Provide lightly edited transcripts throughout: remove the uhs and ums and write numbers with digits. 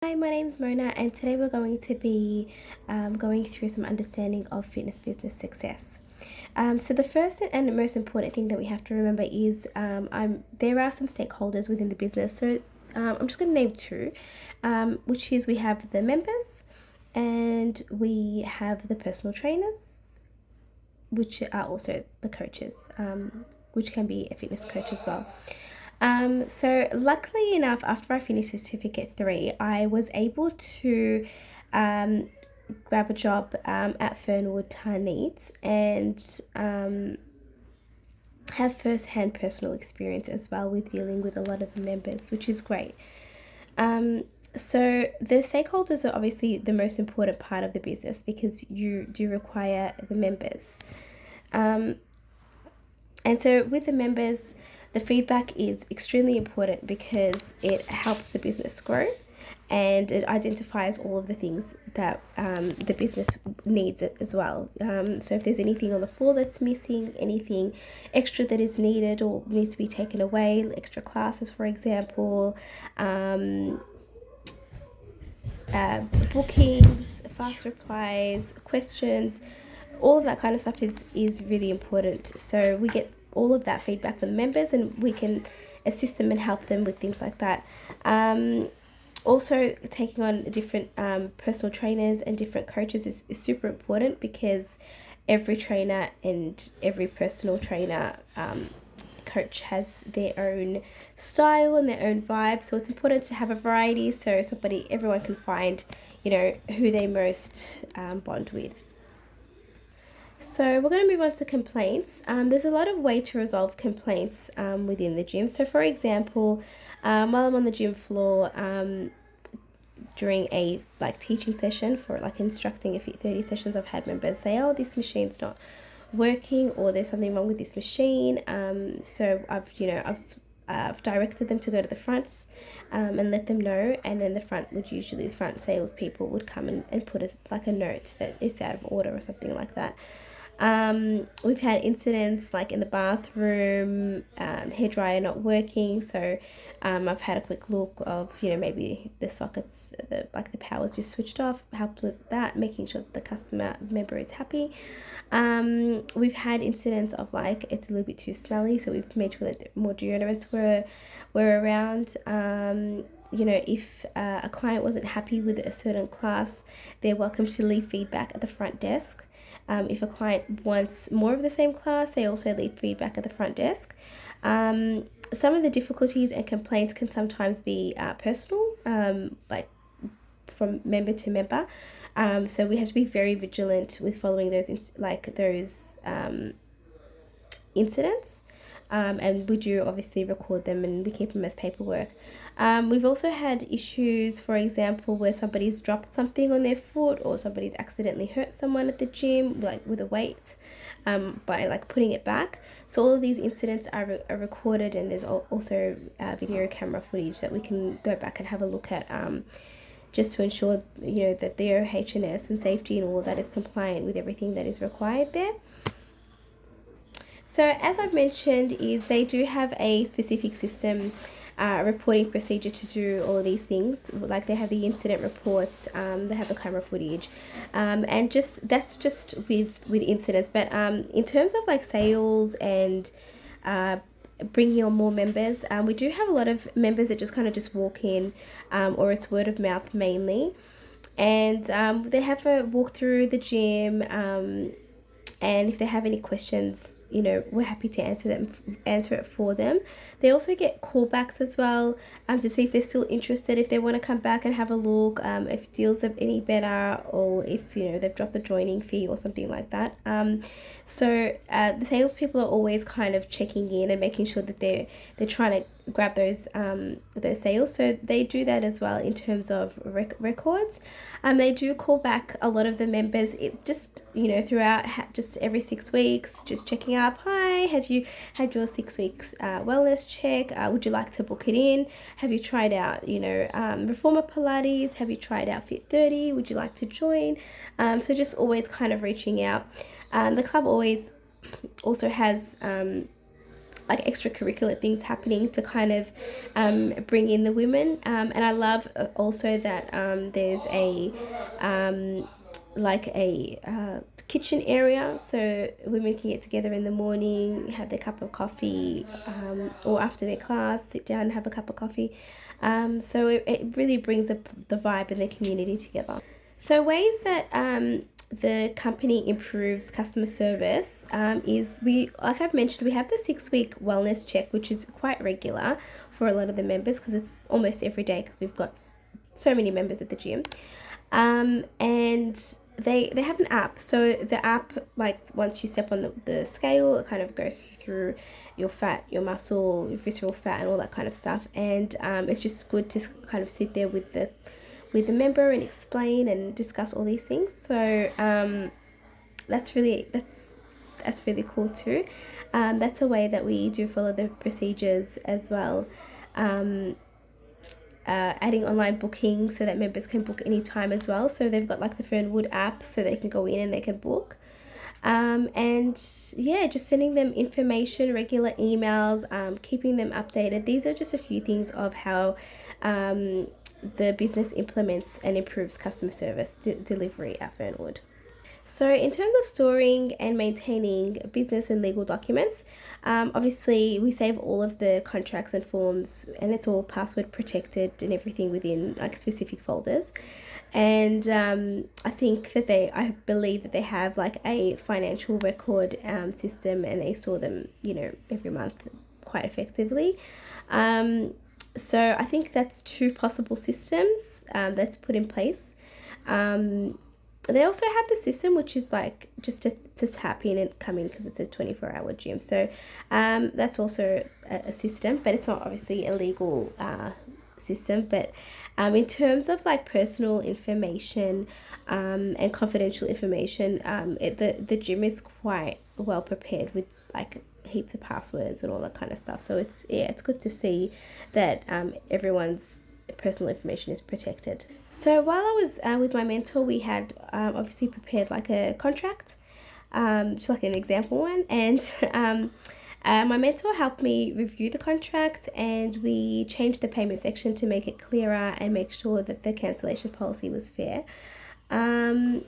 Hi, my name is Mona, and today we're going to be going through some understanding of fitness business success. So, the first and most important thing that we have to remember is there are some stakeholders within the business. So, I'm just going to name two, which is we have the members and we have the personal trainers, which are also the coaches, which can be a fitness coach as well. So luckily enough, after I finished Certificate 3, I was able to um, grab a job at Fernwood Tarneeds and have first-hand personal experience as well with dealing with a lot of the members, which is great. Um, so the stakeholders are obviously the most important part of the business because you do require the members. Um, And so with the members, the feedback is extremely important because it helps the business grow and it identifies all of the things that the business needs as well. So if there's anything on the floor that's missing, anything extra that is needed or needs to be taken away, extra classes, for example, um, uh, bookings, fast replies, questions, all of that kind of stuff is really important. So we get all of that feedback from the members and we can assist them and help them with things like that. Also, taking on different personal trainers and different coaches is super important because every trainer and every personal trainer coach has their own style and their own vibe, so it's important to have a variety so everyone can find who they most bond with. So we're going to move on to complaints. There's a lot of way to resolve complaints within the gym. So for example, while I'm on the gym floor during a teaching session for instructing a Fit 30 sessions, I've had members say, oh, this machine's not working or there's something wrong with this machine. So I've directed them to go to the front and let them know, and then the front salespeople would come and put a note that it's out of order or something like that. We've had incidents like in the bathroom, hairdryer not working. So I've had a quick look of maybe the sockets, the power's just switched off. Helped with that, making sure that the customer member is happy. We've had incidents of it's a little bit too smelly, so we've made sure that more deodorants were around. If a client wasn't happy with a certain class, they're welcome to leave feedback at the front desk. If a client wants more of the same class, they also leave feedback at the front desk. Some of the difficulties and complaints can sometimes be personal, from member to member. So we have to be very vigilant with following those incidents. And we do obviously record them and we keep them as paperwork. We've also had issues, for example, where somebody's dropped something on their foot or somebody's accidentally hurt someone at the gym, with a weight, by putting it back. So all of these incidents are recorded, and there's also video camera footage that we can go back and have a look at, just to ensure that their H&S and safety and all of that is compliant with everything that is required there. So as I've mentioned, is they do have a specific system, reporting procedure to do all of these things. They have the incident reports, they have the camera footage, and that's just with incidents. But in terms of sales and bringing on more members, we do have a lot of members that just walk in, or it's word of mouth mainly, and they have a walk through the gym. And if they have any questions, we're happy to answer it for them. They also get callbacks as well, to see if they're still interested, if they want to come back and have a look, if deals are any better, or if they've dropped the joining fee or something like that. So the salespeople are always kind of checking in and making sure that they're trying to grab those sales. So they do that as well in terms of records. They do call back a lot of the members. It just throughout, just every 6 weeks, just checking up. Hi, have you had your 6 weeks wellness check? Would you like to book it in? Have you tried out Reformer Pilates? Have you tried out Fit 30? Would you like to join? So just always kind of reaching out. The club always also has like extracurricular things happening to kind of bring in the women. And I love also that there's a like a kitchen area, so women can get together in the morning, have their cup of coffee, or after their class, sit down and have a cup of coffee. So it really brings the vibe and the community together. So ways that the company improves customer service is, we, like I've mentioned, we have the 6 week wellness check, which is quite regular for a lot of the members because it's almost every day because we've got so many members at the gym. And they have an app. So the app, like once you step on the scale, it kind of goes through your fat, your muscle, your visceral fat, and all that kind of stuff. And it's just good to kind of sit there with the member and explain and discuss all these things. So that's really cool too. That's a way that we do follow the procedures as well. Adding online booking so that members can book anytime as well. So they've got like the Fernwood app so they can go in and they can book. And yeah, just sending them information, regular emails, keeping them updated. These are just a few things of how the business implements and improves customer service delivery at Fernwood. So in terms of storing and maintaining business and legal documents, obviously we save all of the contracts and forms, and it's all password protected and everything within like specific folders. And I believe that they have like a financial record system, and they store them, every month quite effectively. So I think that's 2 possible systems that's put in place. They also have the system which is like just to tap in and come in because it's a 24-hour gym. So that's also a system, but it's not obviously a legal system. But in terms of like personal information and confidential information, the gym is quite well prepared with like heaps of passwords and all that kind of stuff. So it's good to see that everyone's personal information is protected. So while I was with my mentor, we had obviously prepared like a contract, just like an example one, and my mentor helped me review the contract, and we changed the payment section to make it clearer and make sure that the cancellation policy was fair. And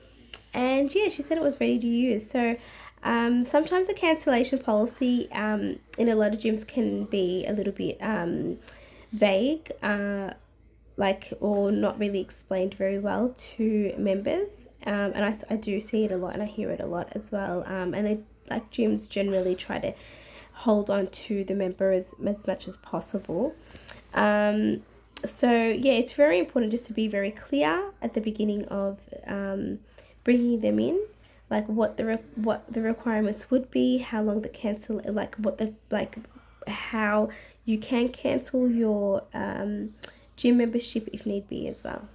yeah, she said it was ready to use. So sometimes the cancellation policy in a lot of gyms can be a little bit vague, or not really explained very well to members. And I do see it a lot, and I hear it a lot as well. And they, like, gyms generally try to hold on to the member as much as possible. So yeah, it's very important just to be very clear at the beginning of bringing them in, like what the requirements would be, how long the cancel, how you can cancel your gym membership if need be as well.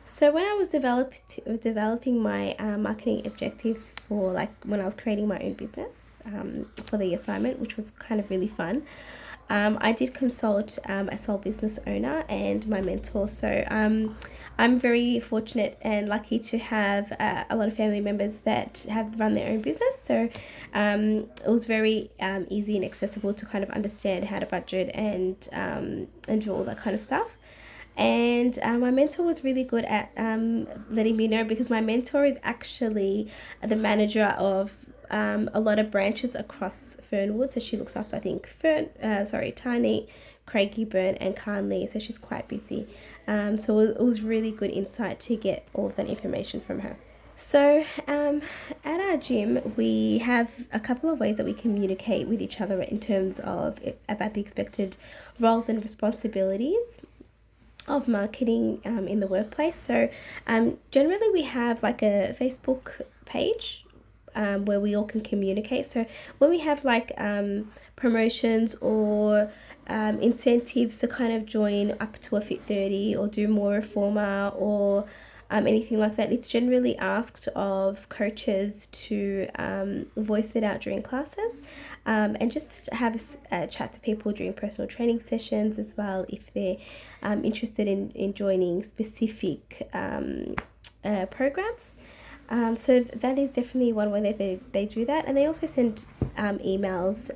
So when I was developing my marketing objectives for, like, when I was creating my own business for the assignment, which was kind of really fun, I did consult a sole business owner and my mentor. So I'm very fortunate and lucky to have a lot of family members that have run their own business. So it was very easy and accessible to kind of understand how to budget and do all that kind of stuff. And my mentor was really good at letting me know, because my mentor is actually the manager of a lot of branches across Fernwood. So she looks after, I think, Tiny, Craigieburn and Carnley. So she's quite busy. So it was really good insight to get all of that information from her. So at our gym, we have a couple of ways that we communicate with each other in terms of about the expected roles and responsibilities of marketing in the workplace. So generally we have like a Facebook page where we all can communicate. So when we have like promotions or incentives to kind of join up to a Fit30 or do more reformer or anything like that, it's generally asked of coaches to voice it out during classes, and just have a chat to people during personal training sessions as well if they're interested in joining specific programs. So that is definitely one way that they do that. And they also send emails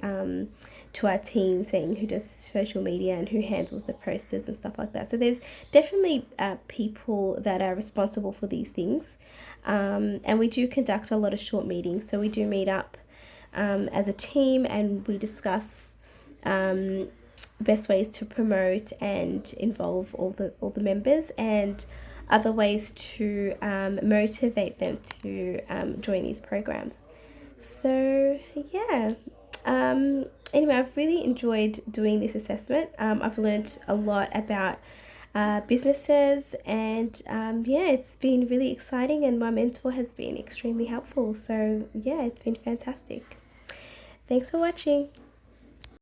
to our team, saying who does social media and who handles the posters and stuff like that. So there's definitely people that are responsible for these things. And we do conduct a lot of short meetings. So we do meet up as a team, and we discuss best ways to promote and involve all the members, and other ways to motivate them to join these programs. So yeah, anyway, I've really enjoyed doing this assessment. I've learned a lot about businesses, and yeah, it's been really exciting, and my mentor has been extremely helpful. So yeah, it's been fantastic. Thanks for watching.